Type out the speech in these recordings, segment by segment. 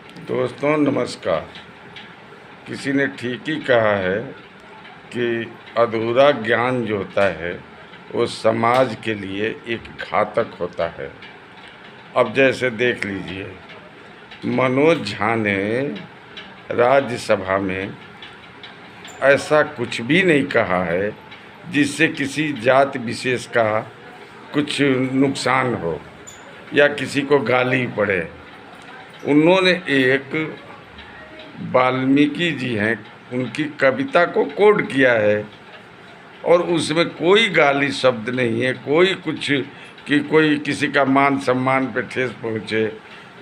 दोस्तों नमस्कार। किसी ने ठीक ही कहा है कि अधूरा ज्ञान जो होता है वो समाज के लिए एक घातक होता है। अब जैसे देख लीजिए, मनोज झा ने राज्यसभा में ऐसा कुछ भी नहीं कहा है जिससे किसी जाति विशेष का कुछ नुकसान हो या किसी को गाली पड़े। उन्होंने एक वाल्मीकि जी हैं, उनकी कविता को कोट किया है और उसमें कोई गाली शब्द नहीं है, कोई कुछ कि कोई किसी का मान सम्मान पे ठेस पहुँचे।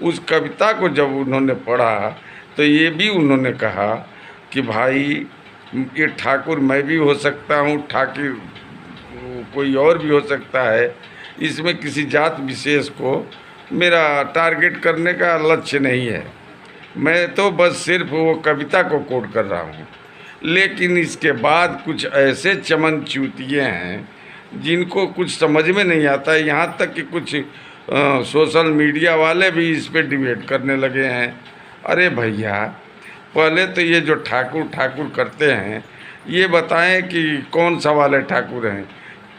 उस कविता को जब उन्होंने पढ़ा तो ये भी उन्होंने कहा कि भाई ये ठाकुर मैं भी हो सकता हूँ, ठाकुर कोई और भी हो सकता है, इसमें किसी जात विशेष को मेरा टारगेट करने का लक्ष्य नहीं है, मैं तो बस सिर्फ वो कविता को कोट कर रहा हूँ। लेकिन इसके बाद कुछ ऐसे चमन चूतिए हैं जिनको कुछ समझ में नहीं आता, यहाँ तक कि कुछ सोशल मीडिया वाले भी इस पे डिबेट करने लगे हैं। अरे भैया, पहले तो ये जो ठाकुर ठाकुर करते हैं ये बताएं कि कौन सा वाले ठाकुर हैं,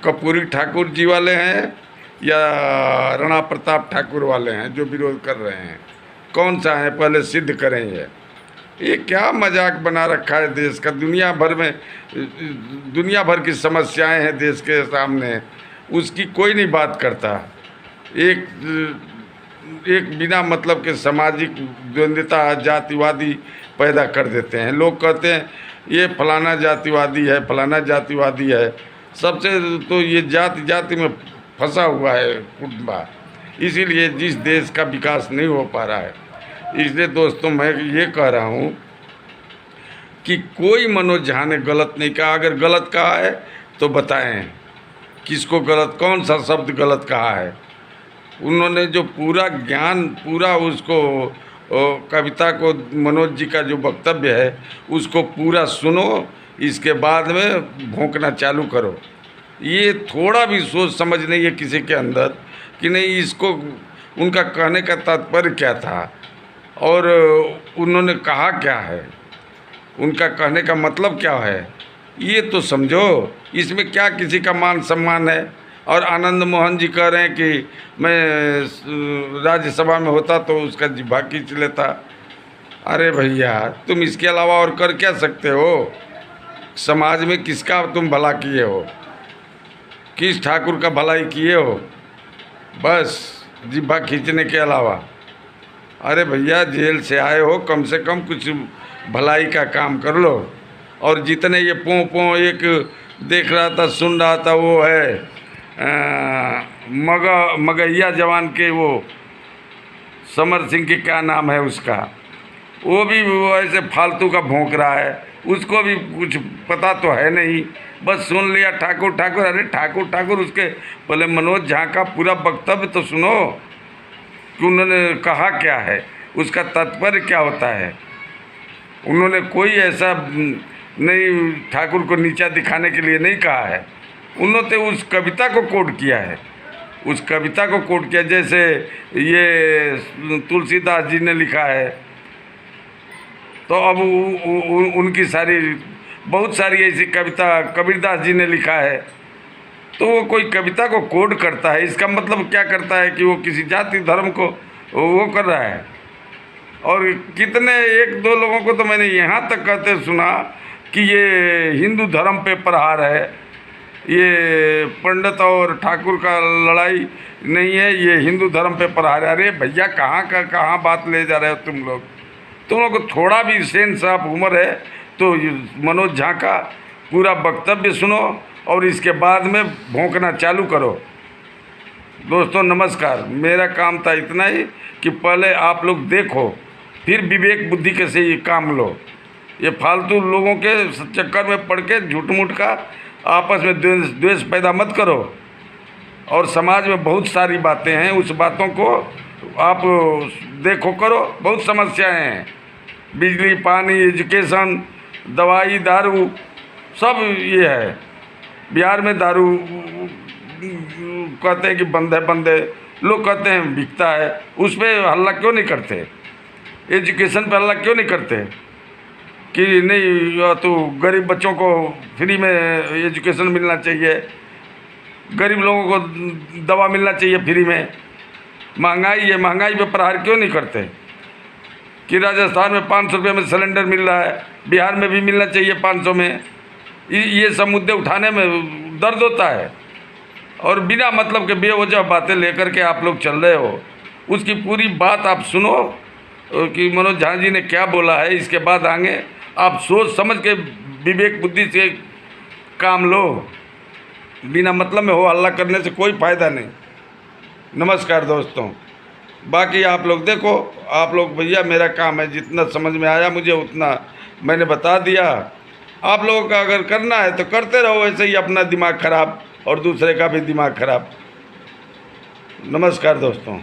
कर्पूरी ठाकुर जी वाले हैं या राणा प्रताप ठाकुर वाले हैं जो विरोध कर रहे हैं? कौन सा है, पहले सिद्ध करें। ये क्या मजाक बना रखा है देश का। दुनिया भर में दुनिया भर की समस्याएं हैं देश के सामने, उसकी कोई नहीं बात करता। एक बिना मतलब के सामाजिक द्वंद्वता जातिवादी पैदा कर देते हैं। लोग कहते हैं ये फलाना जातिवादी है, फलाना जातिवादी है। सबसे तो ये जाति जाति में फंसा हुआ है कुटुंबा, इसीलिए जिस देश का विकास नहीं हो पा रहा है। इसलिए दोस्तों मैं ये कह रहा हूँ कि कोई मनोज झा ने गलत नहीं कहा। अगर गलत कहा है तो बताएं किसको गलत, कौन सा शब्द गलत कहा है। उन्होंने जो पूरा ज्ञान, पूरा उसको कविता को, मनोज जी का जो वक्तव्य है उसको पूरा सुनो, इसके बाद में भौंकना चालू करो। ये थोड़ा भी सोच समझ नहीं है किसी के अंदर कि नहीं इसको, उनका कहने का तात्पर्य क्या था और उन्होंने कहा क्या है, उनका कहने का मतलब क्या है, ये तो समझो। इसमें क्या किसी का मान सम्मान है? और आनंद मोहन जी कह रहे हैं कि मैं राज्यसभा में होता तो उसका जिब्हा खींच लेता। अरे भैया, तुम इसके अलावा और कर क्या सकते हो? समाज में किसका तुम भला किए हो, किस ठाकुर का भलाई किए हो, बस जिब्हा खींचने के अलावा? अरे भैया, जेल से आए हो, कम से कम कुछ भलाई का काम कर लो। और जितने ये पों एक देख रहा था, सुन रहा था, वो है मगहिया जवान के, वो समर सिंह के क्या नाम है उसका, वो भी वो ऐसे फालतू का भौंक रहा है, उसको भी कुछ पता तो है नहीं, बस सुन लिया ठाकुर ठाकुर। अरे ठाकुर ठाकुर, उसके पहले मनोज झा का पूरा वक्तव्य तो सुनो कि उन्होंने कहा क्या है, उसका तात्पर्य क्या होता है। उन्होंने कोई ऐसा नहीं ठाकुर को नीचा दिखाने के लिए नहीं कहा है, उन्होंने उस कविता को कोट किया है, उस कविता को कोट किया। जैसे ये तुलसीदास जी ने लिखा है, तो अब उनकी सारी बहुत सारी ऐसी कविता कबीरदास जी ने लिखा है, तो वो कोई कविता को कोट करता है, इसका मतलब क्या करता है कि वो किसी जाति धर्म को वो कर रहा है। और कितने एक दो लोगों को तो मैंने यहाँ तक कहते सुना कि ये हिंदू धर्म पे प्रहार है, ये पंडित और ठाकुर का लड़ाई नहीं है, ये हिंदू धर्म पे प्रहार है। अरे भैया, कहाँ बात ले जा रहे हो तुम लोग? तुम लोग को थोड़ा भी सेंस ऑफ ह्यूमर है तो मनोज झा का पूरा वक्तव्य सुनो और इसके बाद में भौंकना चालू करो। दोस्तों नमस्कार, मेरा काम था इतना ही कि पहले आप लोग देखो, फिर विवेक बुद्धि के से ये काम लो। ये फालतू लोगों के चक्कर में पड़ के झूठ मूठ का आपस में द्वेष पैदा मत करो। और समाज में बहुत सारी बातें हैं, उस बातों को आप देखो करो। बहुत समस्याएं हैं, बिजली, पानी, एजुकेशन, दवाई, दारू, सब ये है। बिहार में दारू कहते हैं कि बंद है, लोग कहते हैं बिकता है, उस पर हल्ला क्यों नहीं करते? एजुकेशन पर अल्लाह क्यों नहीं करते कि नहीं तो गरीब बच्चों को फ्री में एजुकेशन मिलना चाहिए, गरीब लोगों को दवा मिलना चाहिए फ्री में। महंगाई है, महंगाई पे प्रहार क्यों नहीं करते कि राजस्थान में 500 रुपये में सिलेंडर मिल रहा है, बिहार में भी मिलना चाहिए 500 में। ये सब मुद्दे उठाने में दर्द होता है और बिना मतलब के बेवजह बातें लेकर के आप लोग चल रहे हो। उसकी पूरी बात आप सुनो कि मनोज झा जी ने क्या बोला है, इसके बाद आगे आप सोच समझ के विवेक बुद्धि से काम लो। बिना मतलब में हो हल्ला करने से कोई फ़ायदा नहीं। नमस्कार दोस्तों, बाकी आप लोग देखो, आप लोग भैया मेरा काम है, जितना समझ में आया मुझे उतना मैंने बता दिया। आप लोगों का अगर करना है तो करते रहो ऐसे ही, अपना दिमाग खराब और दूसरे का भी दिमाग खराब। नमस्कार दोस्तों।